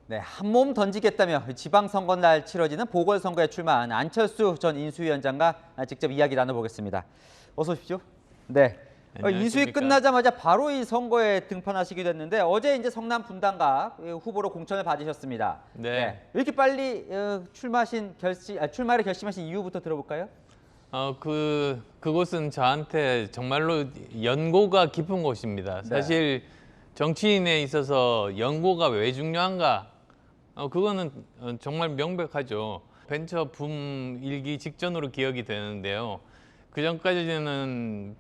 네, 한 몸 던지겠다며 지방선거 날 치러지는 보궐선거에 출마한 안철수 전 인수위원장과 직접 이야기 나눠보겠습니다. 어서 오십시오. 네. 인수위 안녕하십니까. 끝나자마자 바로 이 선거에 등판하시게 됐는데 어제 이제 성남 분당갑 후보로 공천을 받으셨습니다. 네. 왜 이렇게 빨리 출마를 결심하신 이유부터 들어볼까요? 그곳은 저한테 정말로 연고가 깊은 곳입니다. 네. 사실 정치인에 있어서 연고가 왜 중요한가? 그거는 정말 명백하죠. 벤처 붐 일기 직전으로 기억이 되는데요. 그 전까지는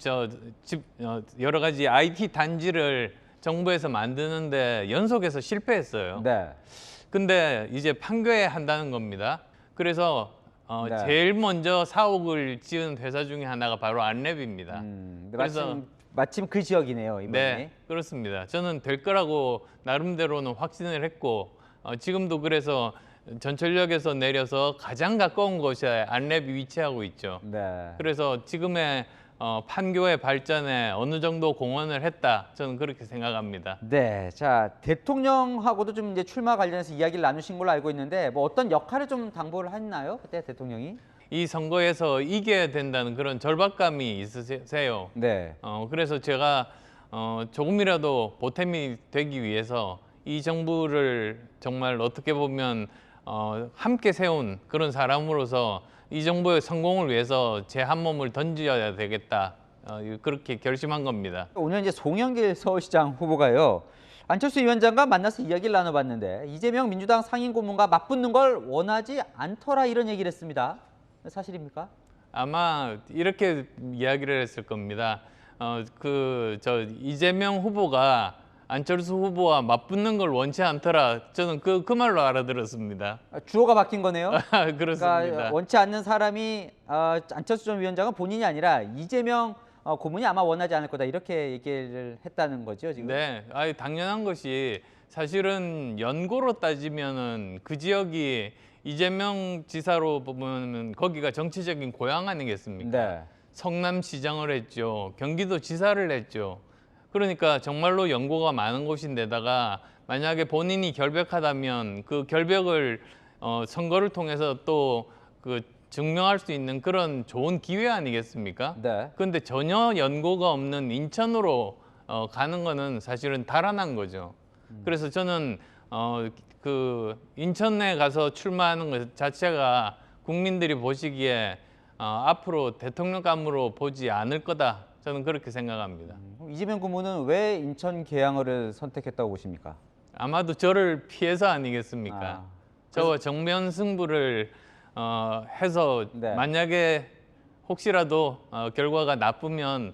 여러 가지 IT 단지를 정부에서 만드는데 연속해서 실패했어요. 네. 근데 이제 판교한다는 겁니다. 그래서 네. 제일 먼저 사옥을 지은 회사 중에 하나가 바로 안랩입니다. 근데 마침 그 지역이네요, 이번에. 네, 그렇습니다. 저는 될 거라고 나름대로는 확신을 했고 지금도 그래서 전철역에서 내려서 가장 가까운 곳에 안랩이 위치하고 있죠. 네. 그래서 지금의 판교의 발전에 어느 정도 공헌을 했다, 저는 그렇게 생각합니다. 네, 자 대통령하고도 좀 이제 출마 관련해서 이야기를 나누신 걸로 알고 있는데 뭐 어떤 역할을 좀 당부를 했나요? 그때 대통령이? 이 선거에서 이겨야 된다는 그런 절박감이 있으세요. 네, 그래서 제가 조금이라도 보탬이 되기 위해서 이 정부를 정말 어떻게 보면 함께 세운 그런 사람으로서 이 정부의 성공을 위해서 제 한 몸을 던져야 되겠다, 그렇게 결심한 겁니다. 오늘 이제 송영길 서울시장 후보가요 안철수 위원장과 만나서 이야기를 나눠봤는데 이재명 민주당 상임고문과 맞붙는 걸 원하지 않더라 이런 얘기를 했습니다. 사실입니까? 아마 이렇게 이야기를 했을 겁니다. 이재명 후보가 안철수 후보와 맞붙는 걸 원치 않더라. 저는 그 말로 알아들었습니다. 주어가 바뀐 거네요. 그렇습니다. 그러니까 원치 않는 사람이 안철수 전 위원장은 본인이 아니라 이재명 고문이 아마 원하지 않을 거다 이렇게 얘기를 했다는 거죠 지금. 네, 당연한 것이 사실은 연고로 따지면은 그 지역이 이재명 지사로 보면은 거기가 정치적인 고향 아니겠습니까? 네. 성남시장을 했죠. 경기도 지사를 했죠. 그러니까 정말로 연고가 많은 곳인데다가 만약에 본인이 결백하다면 그 결백을 선거를 통해서 또 그 증명할 수 있는 그런 좋은 기회 아니겠습니까? 네. 그런데 전혀 연고가 없는 인천으로 가는 거는 사실은 달아난 거죠. 그래서 저는 그 인천에 가서 출마하는 것 자체가 국민들이 보시기에 앞으로 대통령감으로 보지 않을 거다, 저는 그렇게 생각합니다. 이재명 고문은 왜 인천 계양을 선택했다고 보십니까? 아마도 저를 피해서 아니겠습니까? 아, 저와 정면 승부를 해서 네. 만약에 혹시라도 결과가 나쁘면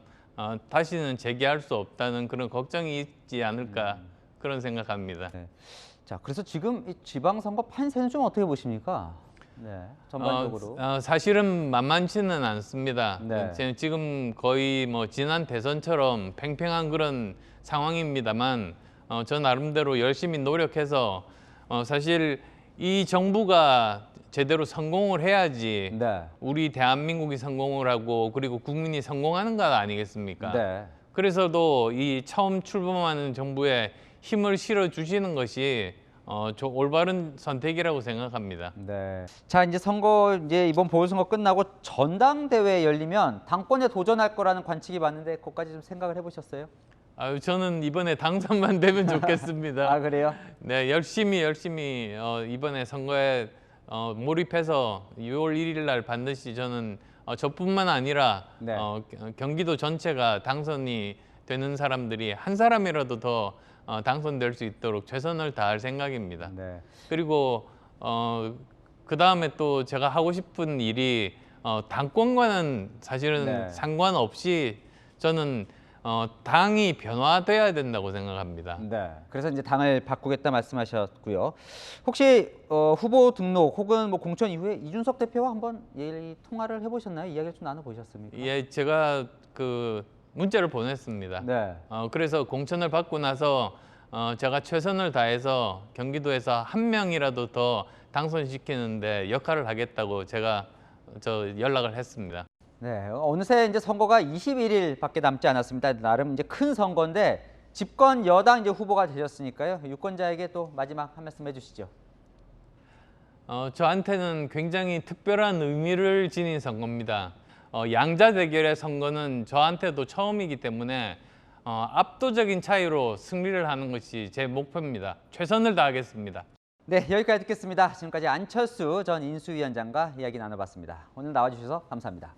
다시는 재기할 수 없다는 그런 걱정이 있지 않을까, 그런 생각합니다. 네. 자, 그래서 지금 이 지방선거 판세는 좀 어떻게 보십니까? 네, 전반적으로. 사실은 만만치는 않습니다. 네. 지금 거의 뭐 지난 대선처럼 팽팽한 그런 상황입니다만 저 나름대로 열심히 노력해서 사실 이 정부가 제대로 성공을 해야지 네. 우리 대한민국이 성공을 하고 그리고 국민이 성공하는 것 아니겠습니까? 네. 그래서도 이 처음 출범하는 정부에 힘을 실어 주시는 것이 올바른 선택이라고 생각합니다. 네. 자, 이제 이번 보궐선거 끝나고 전당대회 열리면 당권에 도전할 거라는 관측이 많은데 그것까지 좀 생각을 해보셨어요? 저는 이번에 당선만 되면 좋겠습니다. 아, 그래요? 네, 열심히 이번에 선거에 몰입해서 6월 1일 날 반드시 저는 저뿐만 아니라 네. 경기도 전체가 당선이 되는 사람들이 한 사람이라도 더 당선될 수 있도록 최선을 다할 생각입니다. 네. 그리고 그 다음에 또 제가 하고 싶은 일이 당권과는 사실은 네. 상관없이 저는 당이 변화돼야 된다고 생각합니다. 네. 그래서 이제 당을 바꾸겠다 말씀하셨고요. 혹시 후보 등록 혹은 뭐 공천 이후에 이준석 대표와 한번 통화를 해보셨나요? 이야기를 좀 나눠보셨습니까? 예, 제가 그 문자를 보냈습니다. 네. 그래서 공천을 받고 나서 제가 최선을 다해서 경기도에서 한 명이라도 더 당선시키는데 역할을 하겠다고 제가 연락을 했습니다. 네. 어느새 이제 선거가 21일밖에 남지 않았습니다. 나름 이제 큰 선거인데 집권 여당 이제 후보가 되셨으니까요. 유권자에게 또 마지막 한 말씀 해주시죠. 저한테는 굉장히 특별한 의미를 지닌 선거입니다. 양자 대결의 선거는 저한테도 처음이기 때문에 압도적인 차이로 승리를 하는 것이 제 목표입니다. 최선을 다하겠습니다. 네, 여기까지 듣겠습니다. 지금까지 안철수 전 인수위원장과 이야기 나눠봤습니다. 오늘 나와주셔서 감사합니다.